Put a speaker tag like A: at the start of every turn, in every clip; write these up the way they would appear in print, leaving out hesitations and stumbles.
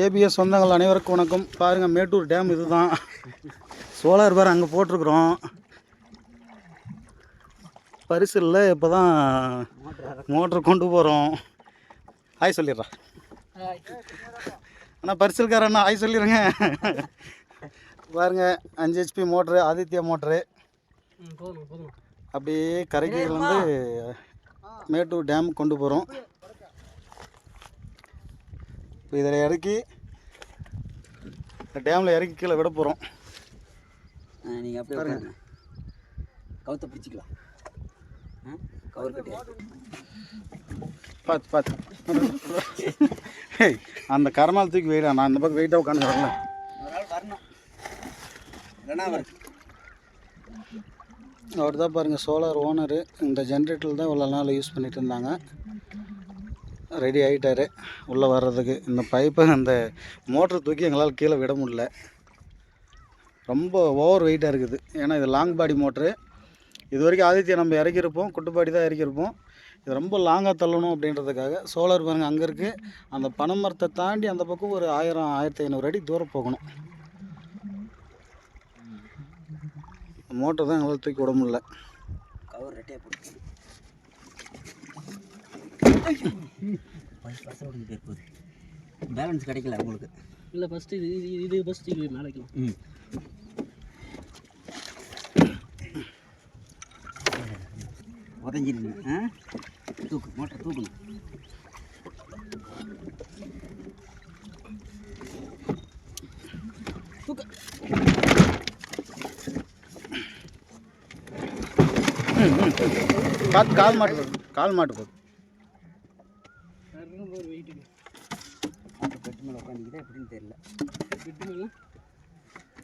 A: ABS சொந்தங்கள் அனைவருக்கும் வணக்கம். பாருங்கள், மேட்டூர் டேம் இது தான். சோலார் பார் அங்கே போட்டிருக்குறோம். பரிசில்ல இப்போ தான் மோட்ரு கொண்டு போகிறோம். ஆய் சொல்லிடுறா அண்ணா, பரிசில்காரண்ணா ஆய் சொல்லிடுங்க. பாருங்கள், 5 HP மோட்ரு, ஆதித்யா மோட்ரு. அப்படியே கரைக்கு வந்து மேட்டூர் டேம் கொண்டு போகிறோம். இப்போ இதில் இறக்கி டேமில் இறக்கி கீழே விட போகிறோம்.
B: நீங்கள் அப்படியே பாருங்க, கவுத்தை பிடிச்சிக்கலாம். கவர் கட்டி
A: பார்த்து அந்த கரமால் தூக்கி வெயிடா. நான் இந்த பக்கம் வெயிட்டாக உட்காந்துக்கிறேன்ல.
B: ஒரு ஆள் வரணும், இல்லைன்னா
A: அவர் தான் பாருங்கள் சோலார் ஓனரு. இந்த ஜென்ரேட்டரில் தான் இவ்வளோ நாள் யூஸ் பண்ணிகிட்டு இருந்தாங்க. ரெடி ஆகிட்டார் உள்ளே வர்றதுக்கு. இந்த பைப்பை அந்த மோட்ரு தூக்கி எங்களால் கீழே விட முடியல. ரொம்ப ஓவர் வெயிட்டாக இருக்குது. ஏன்னா இது லாங் பாடி மோட்ரு. இது வரைக்கும் ஆதித்யா நம்ம இறக்கியிருப்போம், குட்டுப்பாடி தான் இறக்கியிருப்போம். இது ரொம்ப லாங்காக தள்ளணும் அப்படின்றதுக்காக சோலார் பாருங்கள் அங்கே இருக்குது. அந்த பனை மரத்தை தாண்டி அந்த பக்கம் ஒரு 1000-1500 அடி தூரம் போகணும். மோட்டர் தான் எங்களால் தூக்கி விட முடியல.
B: கவர் ரெட்டையாக போட்டு பேலன்ஸ் கிடைக்கல உங்களுக்கு.
C: இல்லை, ஃபஸ்ட்டு இது ஃபஸ்ட்டு இது மேலே வைக்கலாம்.
B: உதஞ்சிருங்க. தூக்கு, மோட்டர் தூக்கணும்.
C: தூக்கு.
A: கால் மாட்டு போகுது, கால் மாட்டு போகுது.
B: மோட்டர் பெட்டு மேலே உட்காந்துக்கிட்டே எப்படின்னு தெரியல.
C: பெட்டு மேலே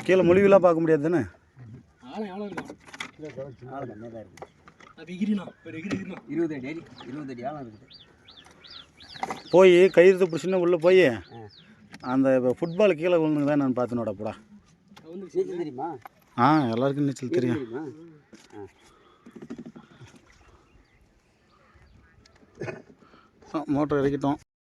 A: கீழே மொழிவெல்லாம் பார்க்க முடியாது தானே.
C: ஆளை எவ்வளோ இருக்கும்?
B: ஆள் கம்மியாக தான் இருக்குது.
C: அது எகிரினா ஒரு எகிரினா
B: 20 அடி ஆழம் இருக்குது.
A: போய் கயிறு பிடிச்சின்னு உள்ளே போய் அந்த ஃபுட்பால் கீழே விழுந்துங்க தான் நான் பார்த்துனோட போடா.
B: நீச்சல் தெரியுமா?
A: எல்லாருக்கும் நீச்சல் தெரியும். மோட்டர் இறக்கிட்டோம்.